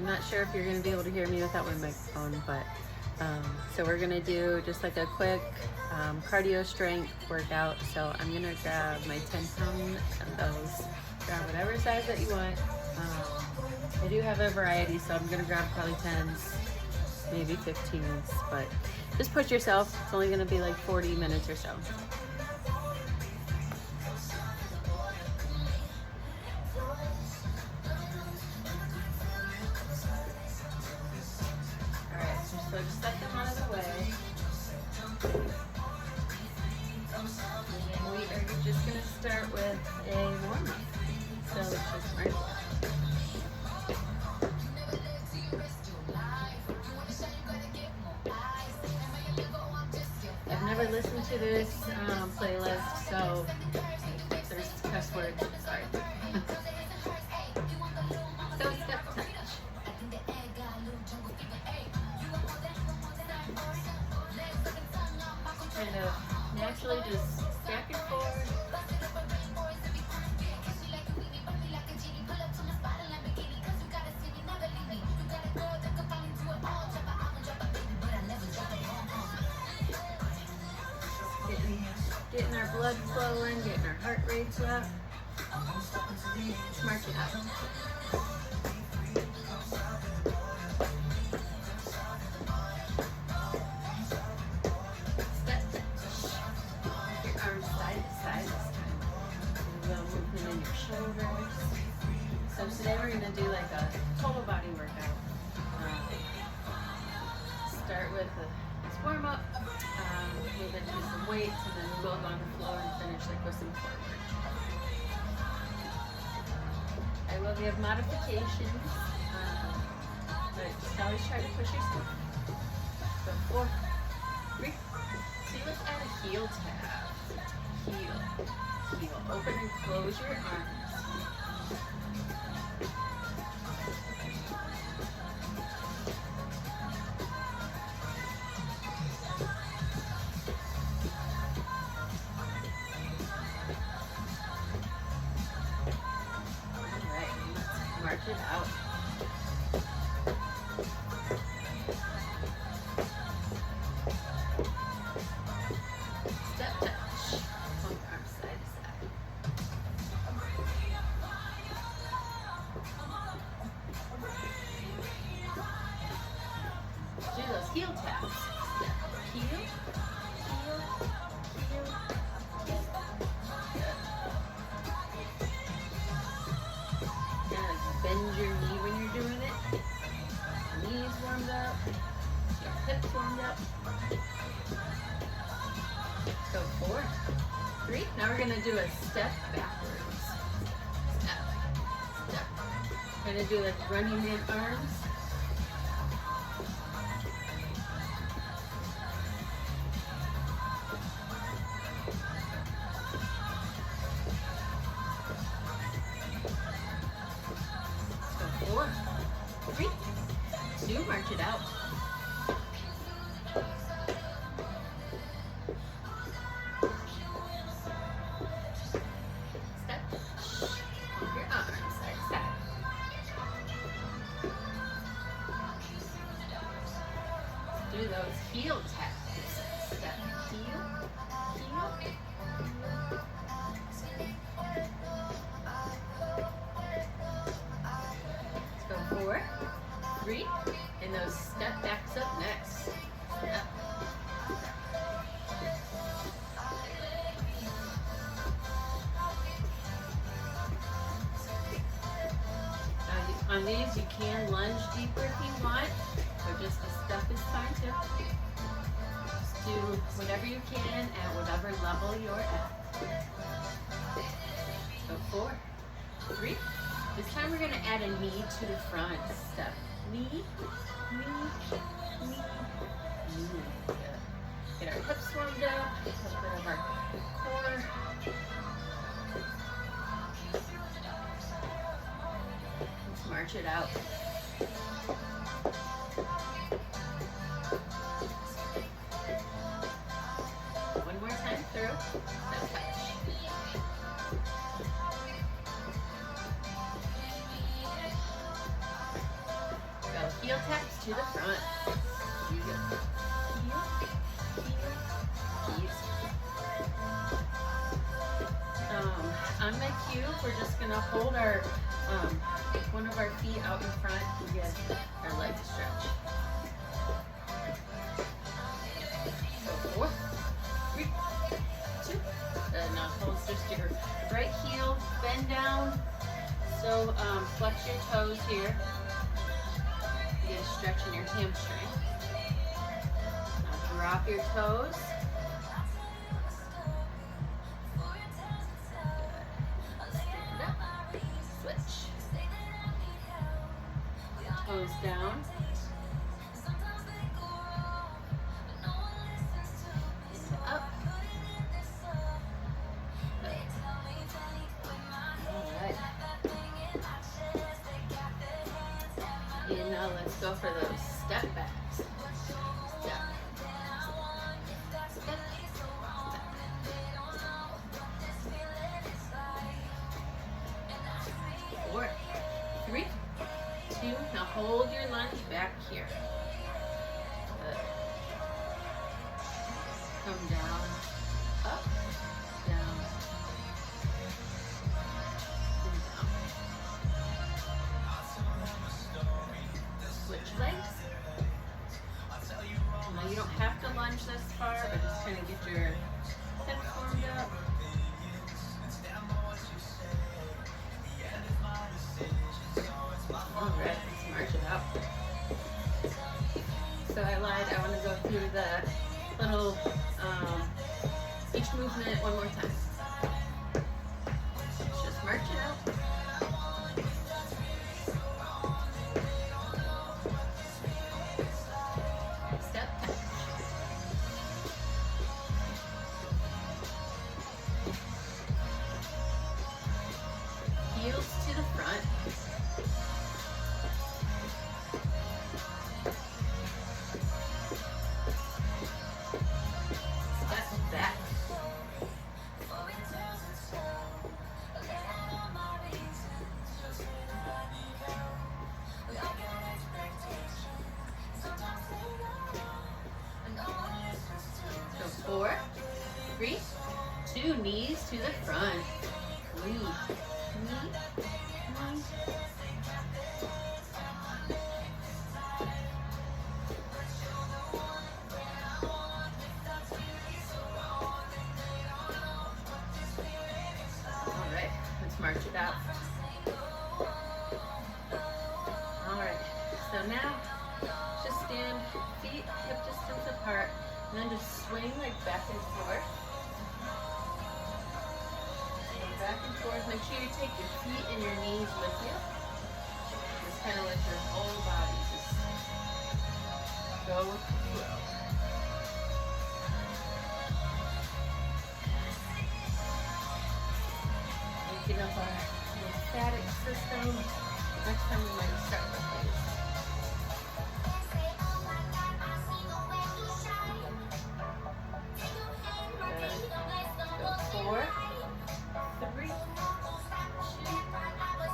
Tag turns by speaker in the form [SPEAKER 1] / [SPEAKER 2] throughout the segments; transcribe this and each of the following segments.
[SPEAKER 1] not sure if you're gonna be able to hear me without my microphone, but so we're gonna do just like a quick cardio strength workout. So I'm gonna grab my 10-pound dumbbells, grab whatever size that you want. I do have a variety, so I'm gonna grab probably 10s, maybe 15s, but just push yourself. It's only gonna be like 40 minutes or so. So just set them out of the way. And we are just going to start with a warm-up. So let's just march. I've never listened to this playlist, so if there's cuss words, sorry. So step touch. Kind of naturally just back and forth. Getting our blood flowing, getting our heart rates up. Let's march it out. So today we're going to do like a total body workout. Start with a warm up, move into some weights, and then build on the floor and finish like with some forward. I will give modifications, but just always try to push yourself. So 4, 3, 2, let's add a heel tap. Heel. Open and close your arms. Alright, let's march it out. Step touch. Pump arms side to side. Do those heel taps. Step, heel, heel, heel, heel. Kind of bend your knee when you're doing it. Knees warmed up. Your hips warmed up. Go 4, 3. Now we're gonna do a step backwards. Step, step. Gonna do like running man arms. So 4, 3, 2. March it out. Do those heel taps. Step, heel, heel. Let's go 4, 3, and those step backs up next. Step. Now, on these, you can lunge deeper if you want. So just the step is fine too. Just do whatever you can at whatever level you're at. So 4, 3. This time we're going to add a knee to the front. Step. Knee, knee, knee, knee. Good. Get our hips warmed up. A little bit of our core. Let's march it out. One more time through. Step touch. to the front. You go. Heel, heel, heel. On my cue, we're just gonna hold our one of our feet out in front to get our legs stretched. So 4, 3, 2, and now hold just your right heel, bend down. So flex your toes here. You're stretching your hamstring. Now drop your toes. Toes down. Up. Alright. And now let's go for those step backs. Step. Step. Step. 4, 3, 2. Now hold your lunge back here. Good. Come down, up, down, and down. Switch legs. Now you don't have to lunge this far, but just kind of get your hips formed up. Alright, let's march it out. So I lied, I want to go through the little, each movement one more time. Let's just march it out. Step touch. Heels to the front. So 4, 3, 2, knees to the front. Knee, knee, knee. All right, let's march it out. All right, so now just stand, feet hip distance apart, and then just swing like back and forth. Back and forth. Make sure you take your feet and your knees with you. Just kind of let your whole body just go with the flow. Waking up our lymphatic system. Next time we might start with these. Go 4, 3, 2,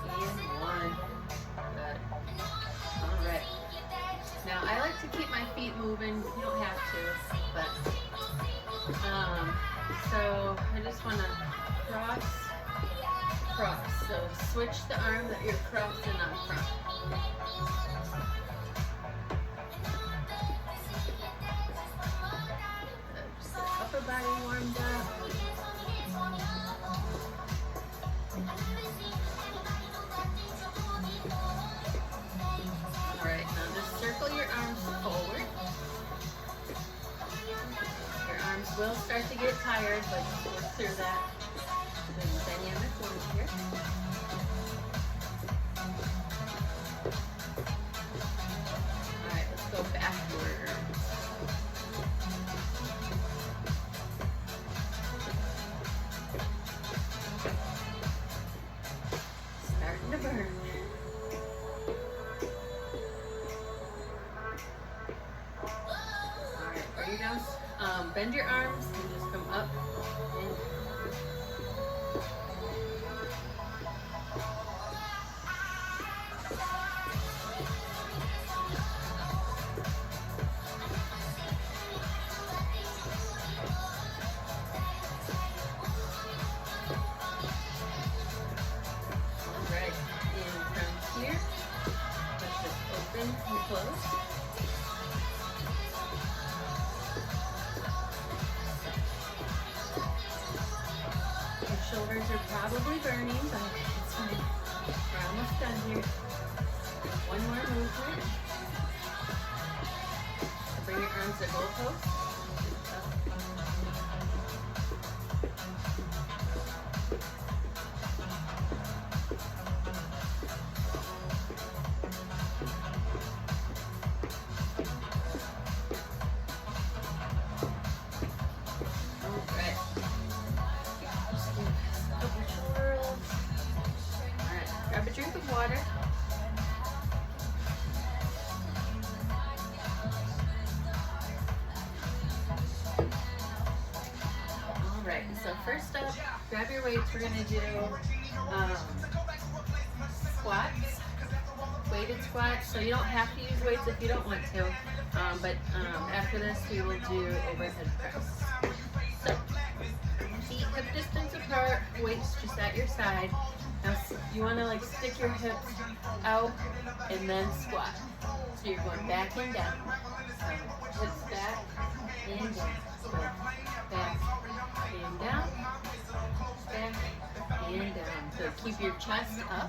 [SPEAKER 1] and 1. Good. All right. Now I like to keep my feet moving. You don't have to, but so I just want to cross. So switch the arm that you're crossing on front. Just the upper body warmed up. Alright, now just circle your arms forward. Your arms will start to get tired, but just work through that. There's dynamic lunge here. Alright, let's go backward. Starting to burn. Alright, bring it down. Bend your arms and just come up and Fingers are probably burning, but it's fine. We're almost done here. One more movement. So bring your arms to goalpost. Drink of water. All right, so first up, grab your weights. We're gonna do squats, weighted squats. So you don't have to use weights if you don't want to, but after this we will do overhead press. So feet hip distance apart, weights just at your side. Now you want to like stick your hips out and then squat. So you're going back and down. Hips back and down. Back and down. Back and down. So keep your chest up.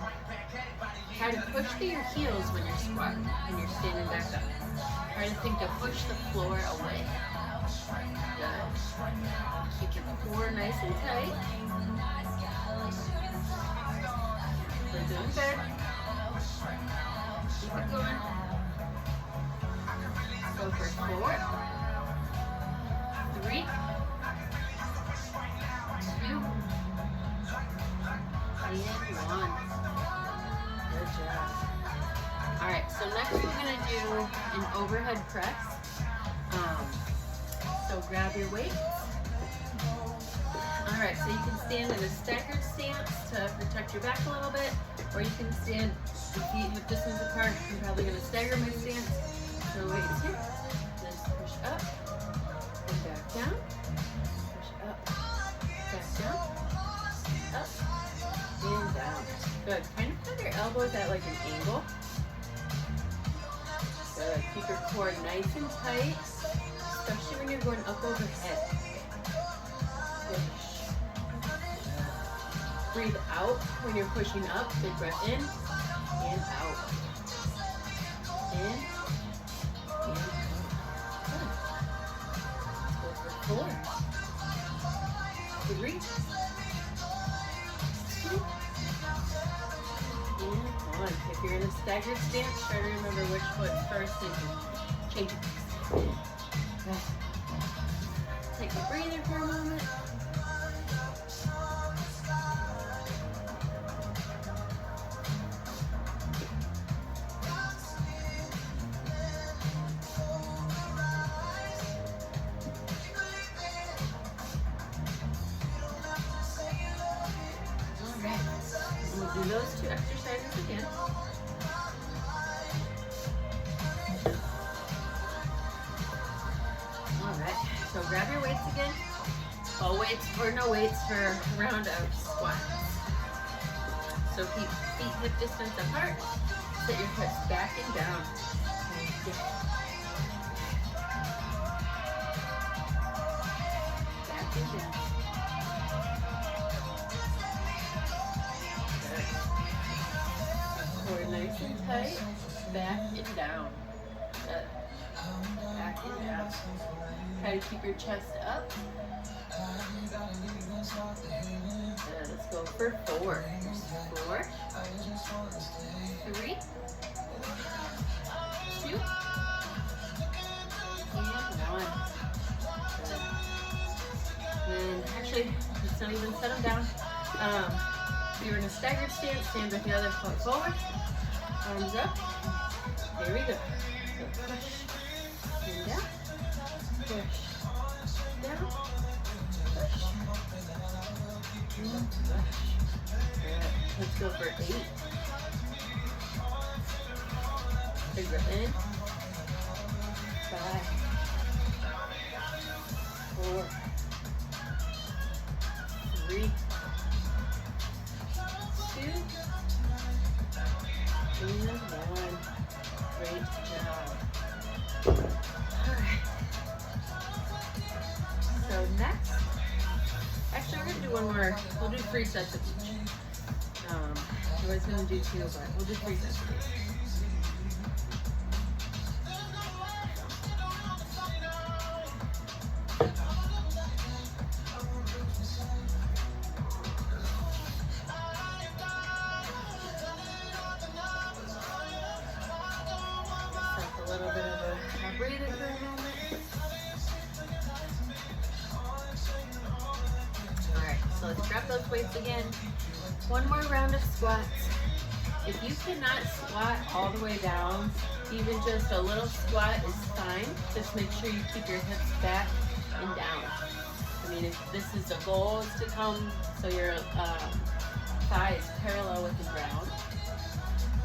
[SPEAKER 1] Try to push through your heels when you're squatting and you're standing back up. Try to think to push the floor away. Good. Keep your core nice and tight. We're doing good. Keep it going. Go for 4, 3, 2, and 1. Good job. All right, so next we're gonna do an overhead press. So grab your weights. All right, so you can stand in a staggered stance to protect your back a little bit, or you can stand with feet hip distance apart. I'm probably going to stagger my stance. So weights here, just push up and back down, push up, back down, up, and down. Good. Kind of have your elbows at like an angle. Good. Keep your core nice and tight, especially when you're going up overhead. Push. Breathe out when you're pushing up. Big breath in and out. In and out. Good. Let's go for 4, 3, 2, and 1. If you're in a staggered stance, try to remember which foot first and change it. Good. Take a breather for a moment. We'll do those 2 exercises again. Alright, so grab your weights again. All weights or no weights for a round of squats. So keep feet hip distance apart. Set your hips back and down. Back and down. Core nice and tight, back and down. Good. Back and down. Try to keep your chest up. Good. Let's go for 4. 4, 3, 2, and 1. Good. And actually, let's not even set them down. If you're in a staggered stance, stand with the other foot forward. Arms up. Here we go. So push and down. Push. Down. Push. And push. Good. Let's go for 8. Big breath in. 5, 4, 3, 2, and 1. Great job. Alright. So next, actually we're going to do one more. We'll do 3 3 sets of each. I was gonna do 2, but we'll do 3 sets of each. A little bit of a breather for a moment. Alright, so let's grab those weights again. One more round of squats. If you cannot squat all the way down, even just a little squat is fine. Just make sure you keep your hips back and down. I mean, if this is the goal, is to come so your thighs parallel with the ground.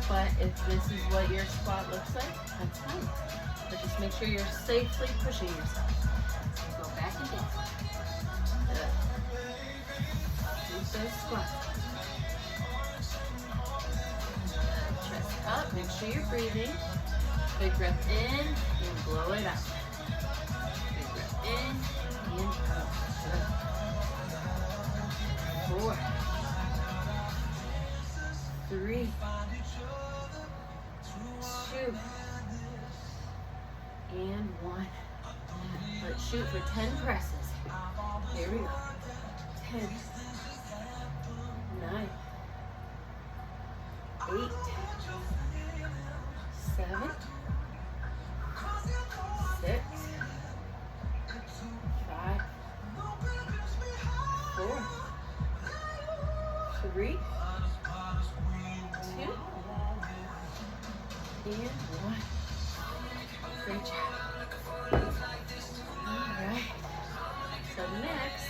[SPEAKER 1] But if this is what your squat looks like, that's fine. But just make sure you're safely pushing yourself. So go back and down. Good. Use those squats. Chest up, make sure you're breathing. Big breath in and blow it out. Big breath in and out. Good. 4, 3, 2, and 1. Let's shoot for 10 presses. Here we go. 10, 9, 8, 7, 6, 5, 4, 3, 2, and 1. Great job. Alright. So next,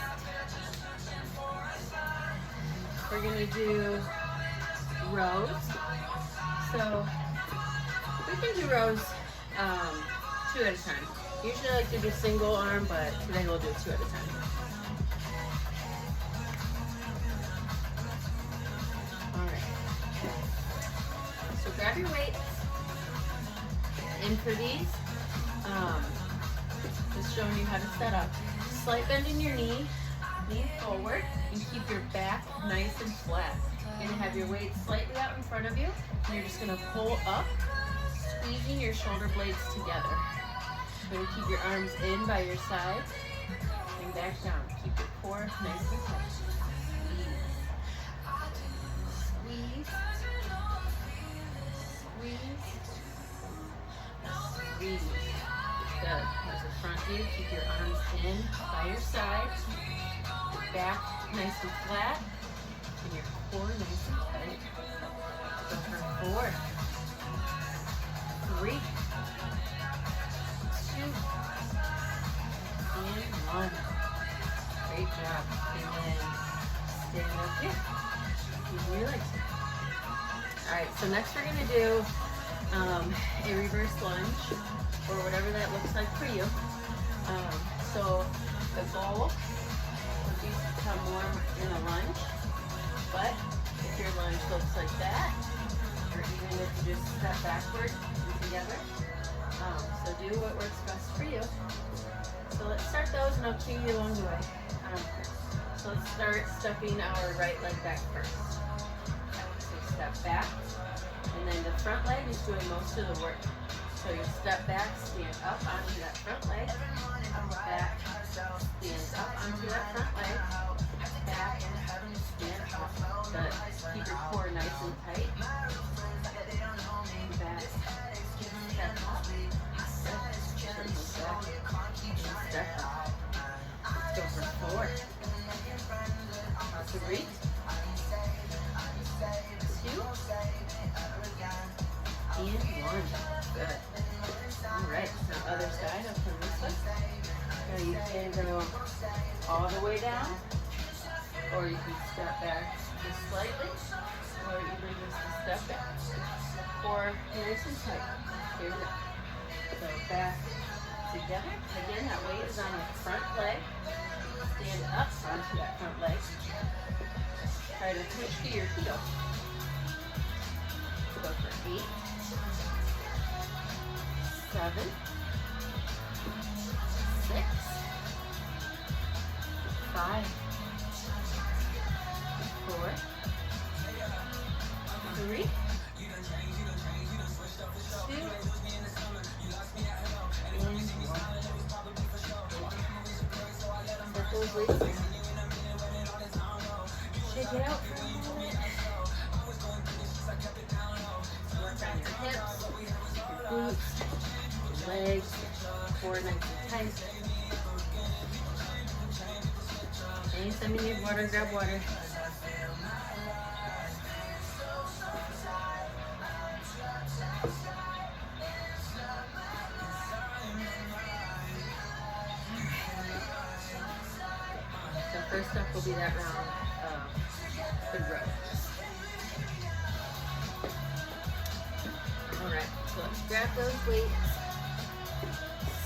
[SPEAKER 1] we're going to do rows. So we can do rows 2 at a time. Usually I like to do single arm, but today we'll do 2 at a time. Alright. So grab your weights. And for these, just showing you how to set up. Slight bend in your knee, lean forward, and keep your back nice and flat. You're gonna have your weight slightly out in front of you, and you're just gonna pull up, squeezing your shoulder blades together. You're gonna keep your arms in by your sides, and back down. Keep your core nice and tight. Squeeze. Squeeze. Squeeze. Good. As a front view, keep your arms in by your sides. Your back nice and flat. And your core nice and tight. Go for 4, 3, 2, and 1. Great job. And then stand up here. Using your legs. Alright, so next we're going to do a reverse lunge, or whatever that looks like for you. So the goal would be to become more in a lunge, but if your lunge looks like that, or even if you just step backward and together, so do what works best for you. So let's start those and I'll cue you along the way. So let's start stepping our right leg back first. So step back. And then the front leg is doing most of the work. So you step back, stand up onto that front leg, back, stand up onto that front leg, back, stand up. Good. Keep your core nice and tight. Back, step up, step up. Let's go for 4, 3, 2, and 1. Good. Alright, so other side, I'll turn this way. Now you can go all the way down, or you can step back just slightly, or even just a step back. Or nice and tight. Here we go. So back together. Again, that weight is on the front leg. Stand up onto that front leg. Try to switch to your heel. Go for 8, 7, 6, 5, those weights around. Shake it out for a moment. Work on your hips, your glutes, your legs, core nice and tight. Anytime you need water, grab water. So first up will be that round of the row. Alright, so let's grab those weights.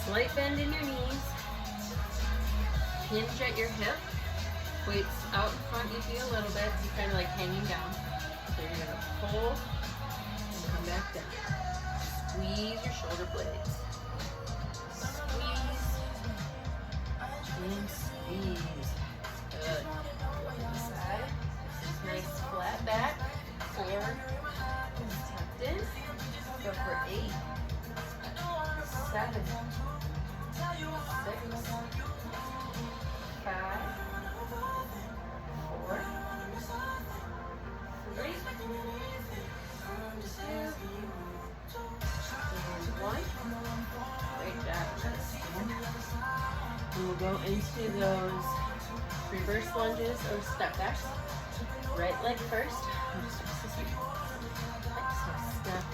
[SPEAKER 1] Slight bend in your knees. Hinge at your hip. Weights out in front of you a little bit. You're kind of like hanging down. So you're going to pull and come back down. Squeeze your shoulder blades. Squeeze and squeeze. Good. One side. This is nice flat back. 4 is tucked in. Go for 8, 7, 6, 5, 4, 3, 2, and 1. Great job. And we'll go into those reverse lunges or step backs. Right leg first. Step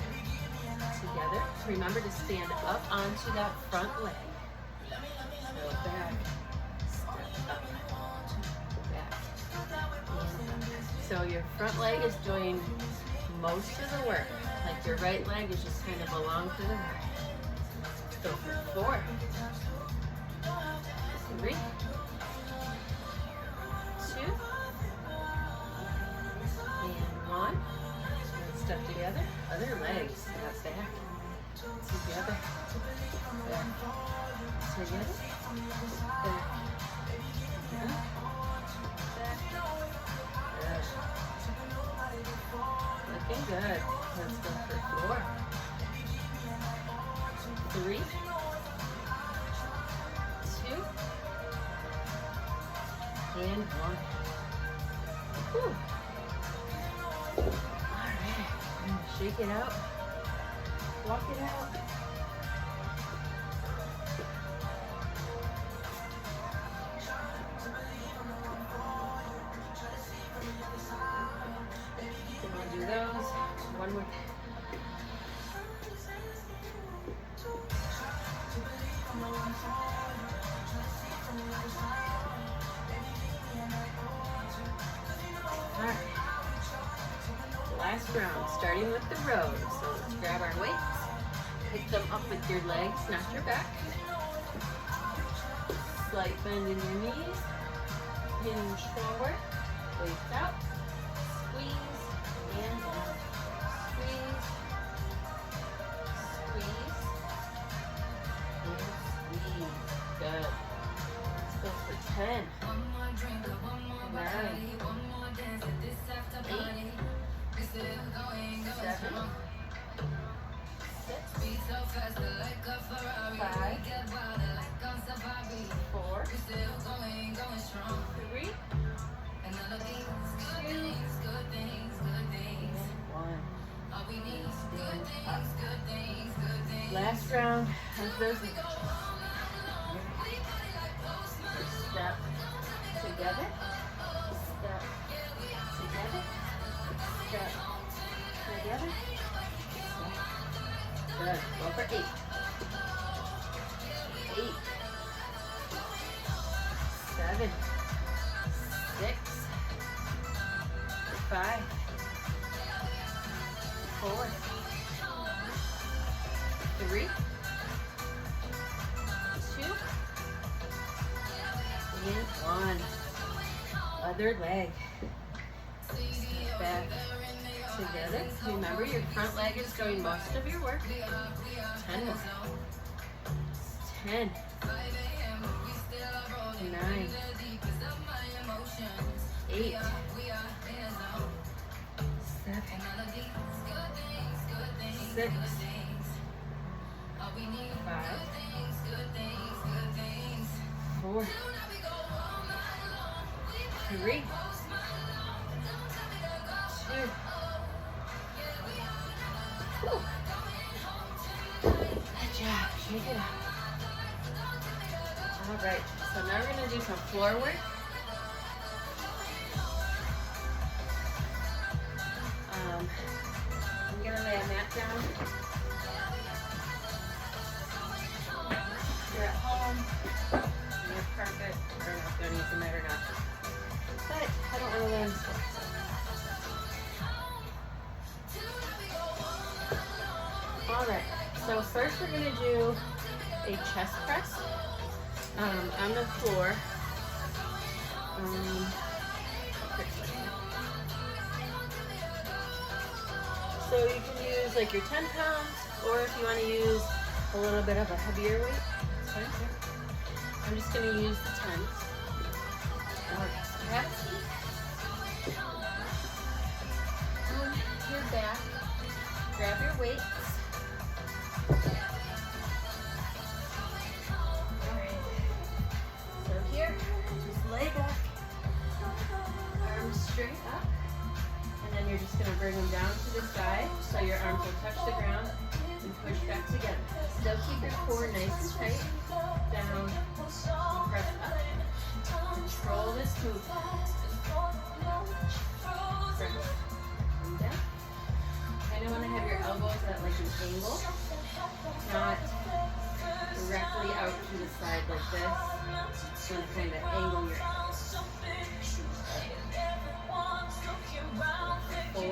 [SPEAKER 1] together. Remember to stand up onto that front leg. So back, step up, back, and up. So your front leg is doing most of the work. Like your right leg is just kind of along to the right. Go for 4, 3, 2, and 1. Step together. Other leg. Step back. Together. Back. Together. Back. Back. Good. Looking good. Let's go for 4, 3, 2, and 1. Whew. Shake it out. Walk it out. Then we'll do those. One more. All right. Last round, starting with the rows. So let's grab our weights, pick them up with your legs, not your back. Slight bend in your knees, hinge forward, weights out, squeeze, and down. Squeeze, squeeze, and squeeze. Good. Let's go for 10. 9, 8, 7, 6, 5, 4, 3, 1. Last round of those. Step together. Step together. Step together. Good. Go for 8. 8, 7, 6, 5, 4, 3, 2, and 1. Other leg. Step back together. Remember, your front leg is doing most of your work. 10 more. 10, 9, 8, 7, 6, 5, 4, Take it out. All right, so now we're gonna do some floor work. I'm gonna lay a mat down. If you're at home, you have carpet. I don't know if they're using that or not. But I don't want to lay on the floor. Alright, so first we're gonna do a chest press on the floor. So you can use like your 10 pounds, or if you want to use a little bit of a heavier weight, it's fine too. I'm just going to use the 10. Alright, so grab a seat. On your back, grab your weights. Alright, so here, just lay back, arms straight up. And then you're just going to bring them down to the side so your arms will touch the ground and push back together. Still keep your core nice and tight. Down, press up. Control this movement. Press and down. Kind of want to have your elbows at like an angle, not directly out to the side like this. You want to kind of angle your elbows. 4, 3,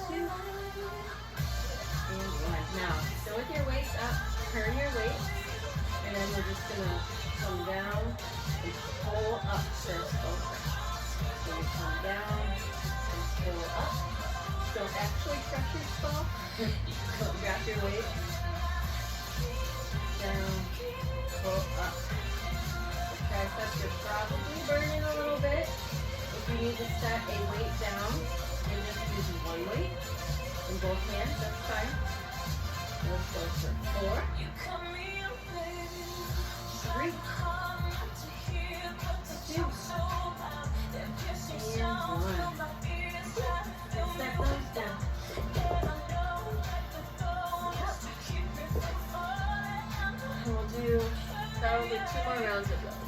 [SPEAKER 1] 2, and 1. Now, so with your weights up, turn your weight, and then we're just going to come down and pull up first. So you come down and pull up. Don't actually crush your skull. Don't drop your weight. Down, pull up. Triceps are probably burning a little bit. If you need to set a weight down and just use one weight in both hands, that's fine. Let's go for 4, 3, 2, and 1. Set those down. And we'll do probably 2 more rounds of those.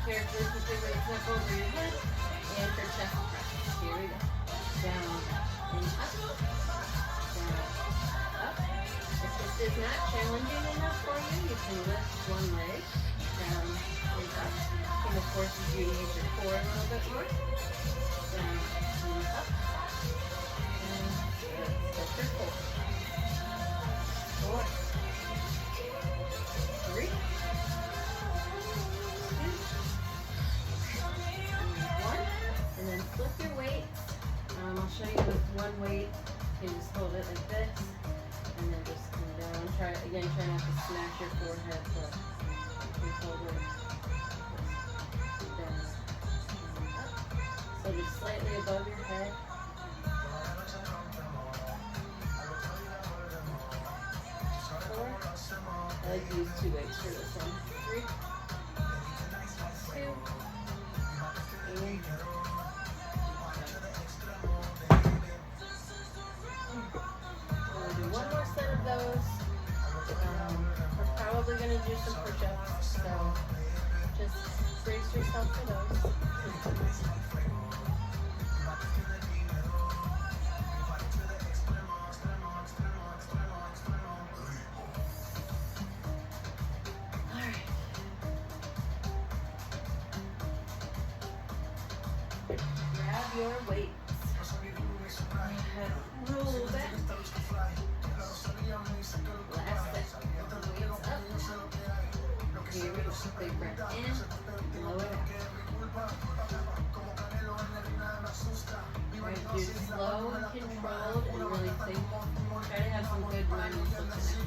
[SPEAKER 1] Characteristically raise up over your head and for chest press. Here we go. Down and up. Down, up. If this is not challenging enough for you, you can lift one leg. Down and up. And of course, if you use your core a little bit more. Down and up. And let's go for 4. 4. 3. And then flip your weight. I'll show you with one weight. You can just hold it like this, and then just come down. Try not to smash your forehead, but you can hold it down and up. So just slightly above your head. 4. I like to use 2 weights for this one. 3, 2, and we'll do 1 more set of those. We're probably going to do some push-ups, so just brace yourself for those. Alright. Grab your weights. Roll back. Last set. Weights up. Here we go. Big breath in. Blow it out. Try to do slow and controlled and really think. Try to have some good mind muscle connection.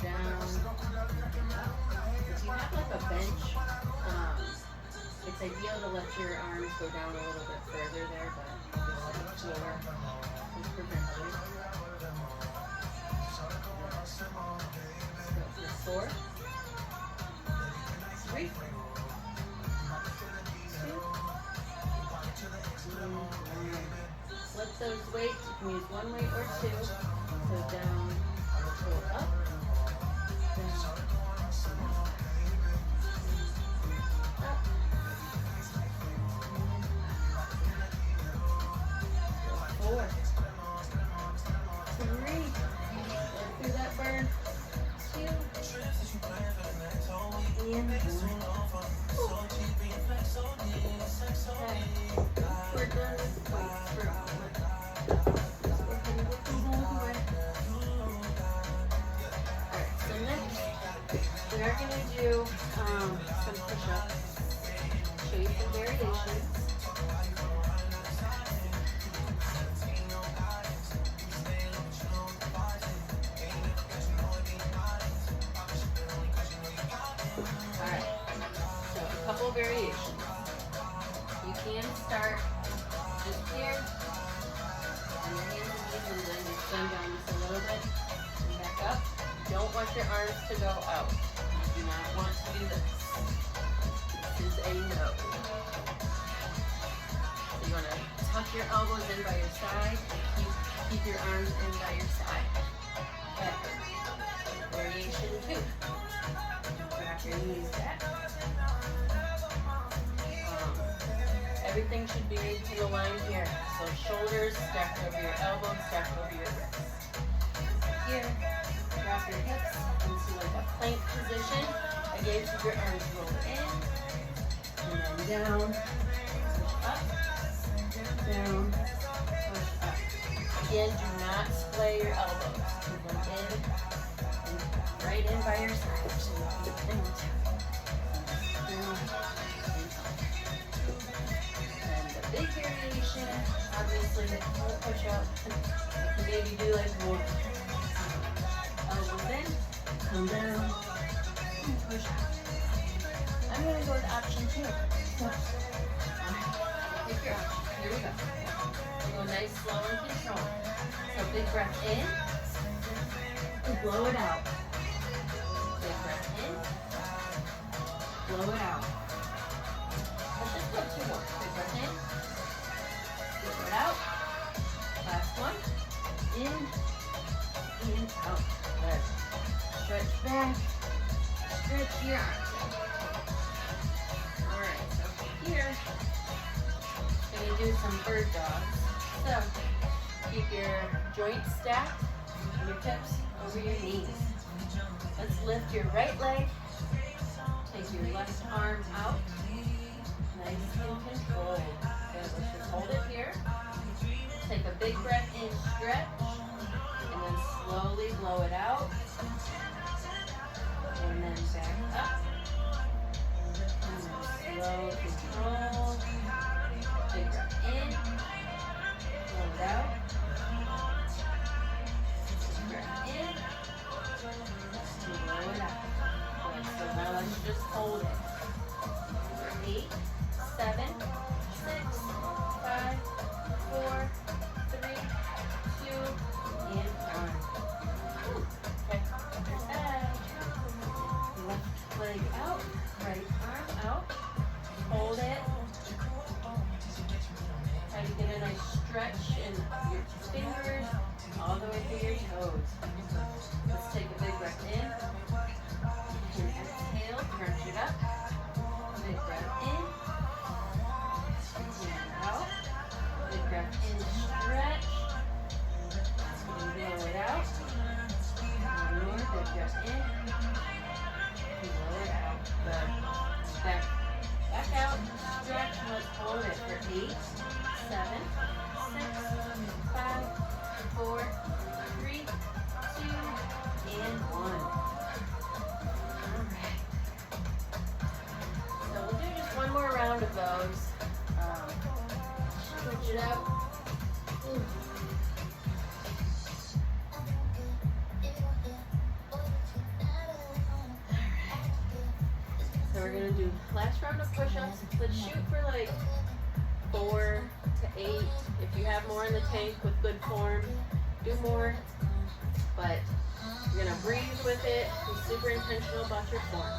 [SPEAKER 1] Down. Up. If you have like a bench, it's a ideal to let your arms go down a little bit further there, but just lower is prevented. So 4, 3, 2, 1. Flip those weights. You can use one weight or two. So down, pull up, down, up. 4, 3, go through that burn, 2, and 1. Okay, we're done with weights for a moment. Go ahead and get these out of the way. Alright, so next, we are going to do some push-ups. Show you some variations. Couple variations. You can start just here on your hands and knees, and then extend down just a little bit and back up. You don't want your arms to go out. You do not want to do this. This is a no. So you want to tuck your elbows in by your side and keep your arms in by your side. Okay. Variation 2. Wrap your knees back. Everything should be in a line here. So shoulders stacked over your elbows, stacked over your wrists. Here, wrap your hips into like a plank position. Again, keep your arms rolled in. And then down, push up, down, push up. Again, do not splay your elbows. Keep them in, and right in by your side. And down. Big variation, obviously, don't push up. You can maybe do like one. Elbows in, come down, and push up. I'm going to go with option 2. So, take your option. Here we go. We'll go nice, slow, and controlled. So big breath in, and blow it out. Big breath in, blow it out. Let's just go 2 more. Big breath in. Blow it out. Last one. In and out. Good. Stretch back. Stretch your arms out. Alright, so here, I'm going to do some bird dogs. So, keep your joints stacked and your hips over your knees. Let's lift your right leg. Take your left arm out. Nice and controlled. Good. Let's just hold it here. Take a big breath in, stretch, and then slowly blow it out. And then back up. And then slow control. Big breath in. Blow it out. Big breath in. And blow it out. Good. So now let's just hold it. 8, 7, 6, 5, 4, 3, 2, and 1. Okay, other side. Left leg out, right arm out. Hold it. Try to get a nice stretch in your fingers all the way through your toes. Let's take a big breath in. And exhale, crunch it up. Big breath in. And out. Big breath in, stretch. And blow it out. One more, big breath in. And blow it out. Good. Back out, stretch, and let's hold it for 8, 7, 6, 5, 4, 3, 2, and 1. Alright. So we'll do just one more round of those. Switch it out. So we're gonna do last round of push-ups. Let's shoot for like 4 to 8. If you have more in the tank with good form, do more. But you're gonna breathe with it. Be super intentional about your form.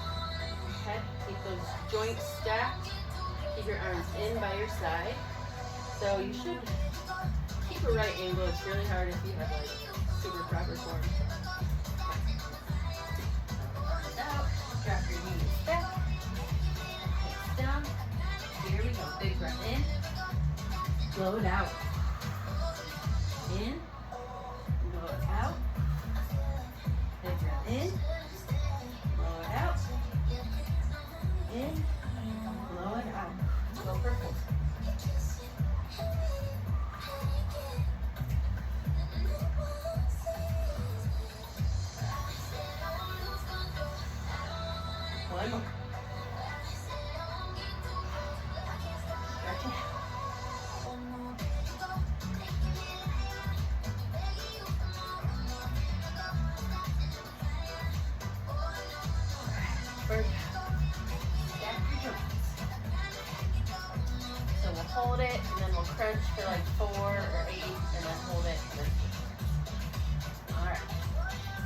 [SPEAKER 1] Okay? Keep those joints stacked. Keep your arms in by your side. So you should keep a right angle. It's really hard if you have like super proper form. Arms out. Drop your knees back. Hips down. Here we go. Big breath in. Blow it out. In. Blow it out. Big breath in. Blow it out. In. Blow it out. Go for 4. One more. Stretch it out. Work out. Stack your joints. So we'll hold it, and then we'll crunch for like 4 or 8, and then hold it. And then all right.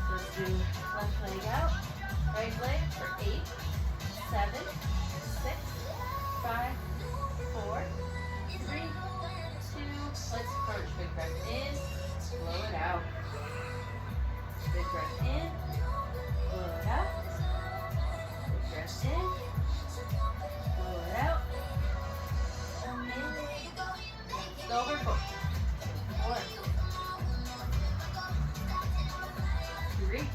[SPEAKER 1] So let's do left leg out, right leg for 8, 7, 6, 5, 4, 3, 2. Let's crunch. Big breath in. Blow it out. Big breath in. Blow it out. Big breath in. Blow it out. In. Go over 4. 1, 3, 2.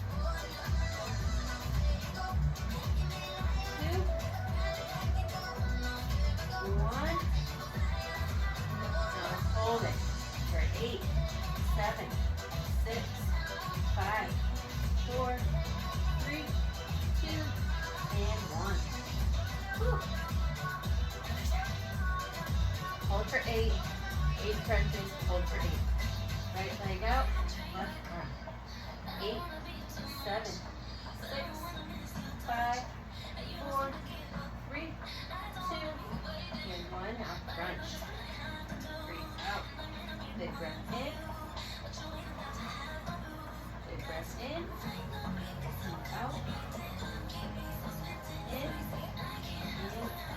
[SPEAKER 1] Hold it for 8, 7, 6, 5, 4, 3, 2, and 1. Whew. Hold for 8. 8 crunches. Hold for 8. Right leg out. Left arm. 8, 7, 6, 5, 4, 3, 2, and 1. Now crunch. Out. Big breath in. Big breath in. Out. In. In.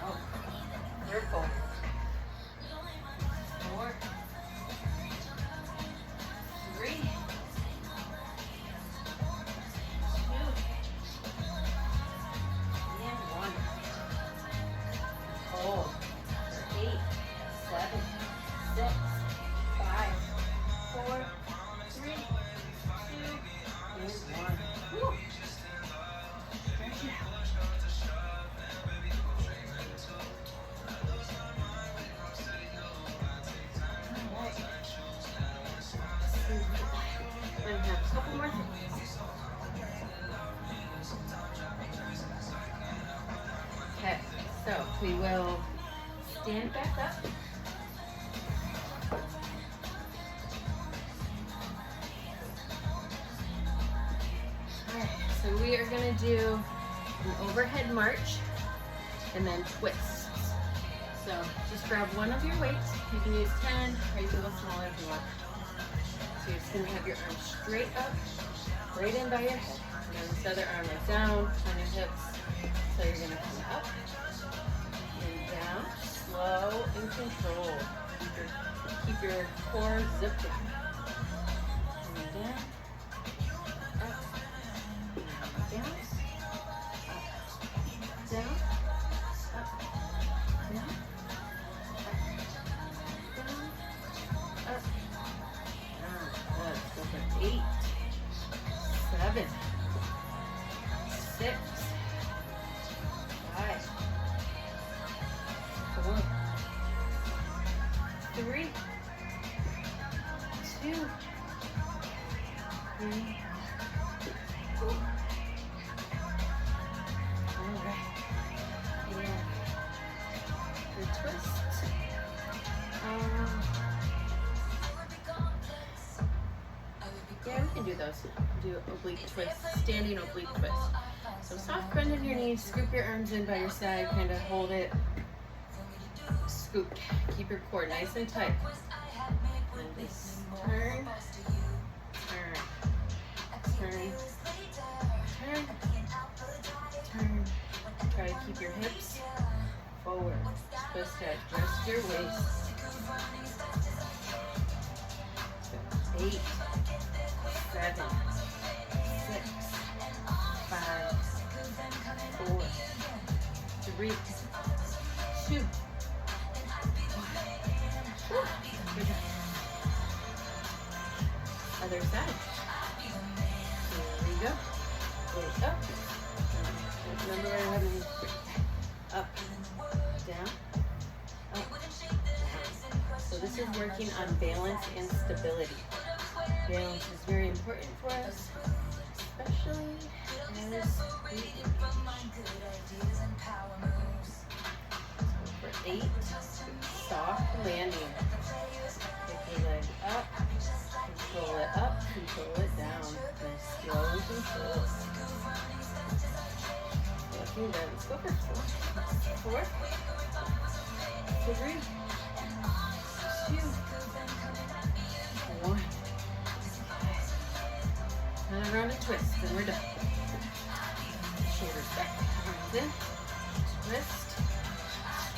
[SPEAKER 1] Out. Circle. 4. 3. 2. And 1. Hold. 8, 7, 6, 5, 4, 3, 2, and 1. Woo. Stretch it out. All right. We're gonna have a couple more things. Okay, so we will stand back up. So we are going to do an overhead march and then twists. So just grab one of your weights. You can use 10 or you can go smaller if you want. So you're just going to have your arms straight up, right in by your head. And then this other arm is down on your hips. So you're going to come up and down, slow and controlled. Keep your core zipped in. And down. Down, up, down, up, down, up, down. Good. Go for 8, 7, 6, 5, 4, 3, 2, 3, 4. Alright, and the twist. Yeah, we can do those. Do oblique twist, standing oblique twist. So soft bend in your knees, scoop your arms in by your side, kind of hold it, scoop. Keep your core nice and tight. And just turn, turn, turn, turn, turn. Try to keep your hips forward. Just adjust your waist. 8, 7, 6, 5, 4, 3, 2, 1. Good job. Other side. Here we go. Wait, up. Remember we're having up, down, up, down. So this is working on balance and stability. Balance is very important for us, especially as we age. So for 8, soft landing. Take your leg up, control it up, control it down. Nice slow control. Looking down. Let's go for 4, 3, 2, 1. Another round of twists, and we're done. Shoulders back, arms in, twist,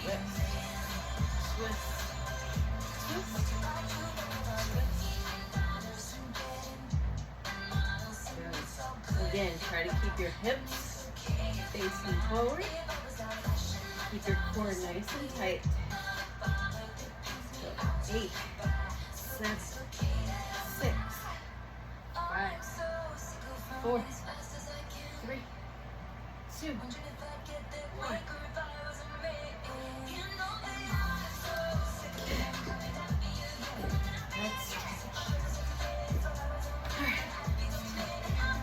[SPEAKER 1] twist, twist, twist, twist. Good. Again, try to keep your hips facing forward. Keep your core nice and tight. So 8, 7, 6, 5, 4, 3, 2, 1. Let's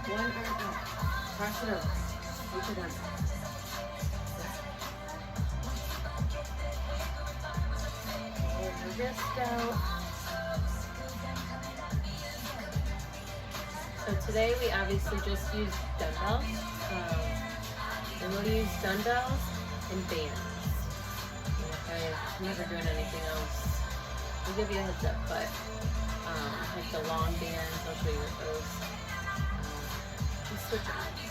[SPEAKER 1] one arm out. Cross it over. Keep it under. Hold your wrist out. So today we obviously just used dumbbells. And we'll use dumbbells and bands. Okay, I'm never doing anything else. I'll give you a heads up, but like the long bands, I'll show you what those. Just switch arms.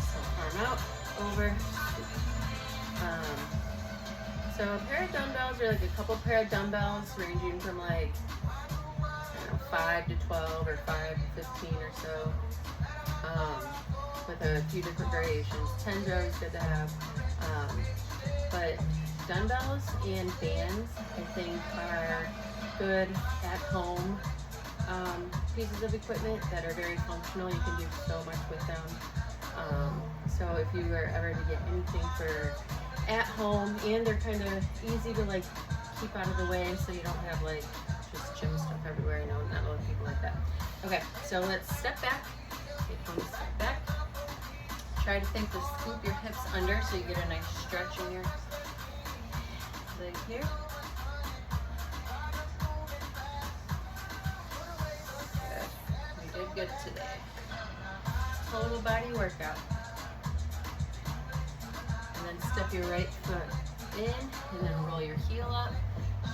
[SPEAKER 1] So arm out, over. So a pair of dumbbells are like a couple pair of dumbbells ranging from like, I don't know, 5 to 12 or 5 to 15 or so. With a few different variations. 10's are always good to have. But dumbbells and bands, I think, are good at home pieces of equipment that are very functional. You can do so much with them. So if you were ever to get anything for at home, and they're kind of easy to like keep out of the way, so you don't have like just gym stuff everywhere. I know not a lot of people like that. Okay, so let's step back. Take one step back. Try to think to scoop your hips under so you get a nice stretch in your leg here. Good. We did good today. Total body workout. And then step your right foot in and then roll your heel up,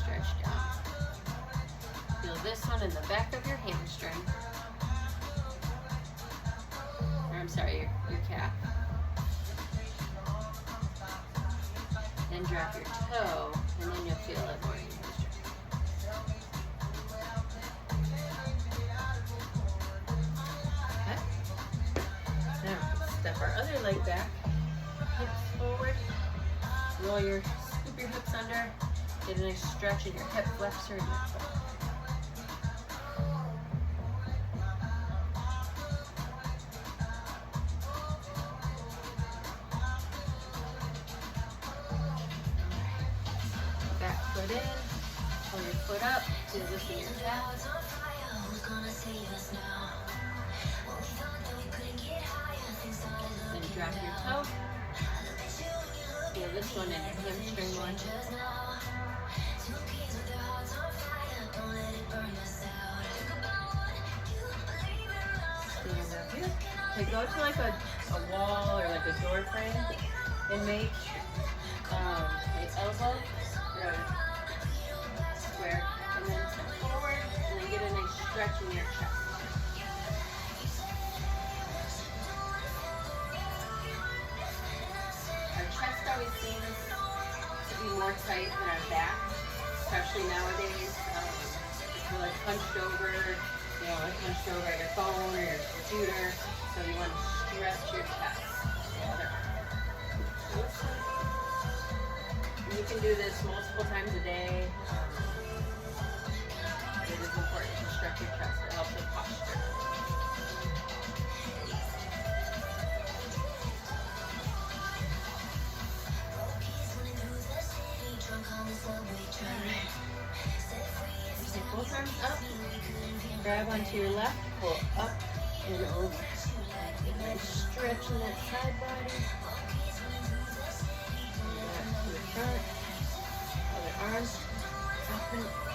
[SPEAKER 1] stretch down. Feel this one in the back of your hamstring. Or I'm sorry, your calf. Then drop your toe, and then you'll feel it more in your hamstring. Okay. Now, step our other leg back, hips forward, scoop your hips under, get a nice stretch in your hip flexor and your foot. Foot in, pull your foot up, position your calf. Then drop your toe. Feel this one in your hamstring one. Stand up here. Okay, go to like a a wall or like a door frame and make an elbow or a square, and then step forward and then get a nice stretch in your chest. Our chest always seems to be more tight than our back, especially nowadays. If you're like hunched over, like hunched over at your phone or your computer, so you want to stretch your chest. And you can do this multiple times a day. But it is important to stretch your chest. It helps with posture. Take both arms up, grab onto your left, pull up and over. Nice stretch in that side body. Back to the front. Other arm up and over.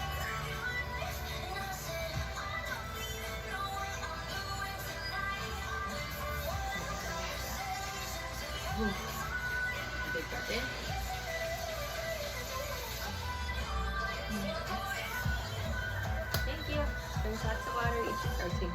[SPEAKER 1] Big breath in. Thank you. Drink lots of water, eat your protein.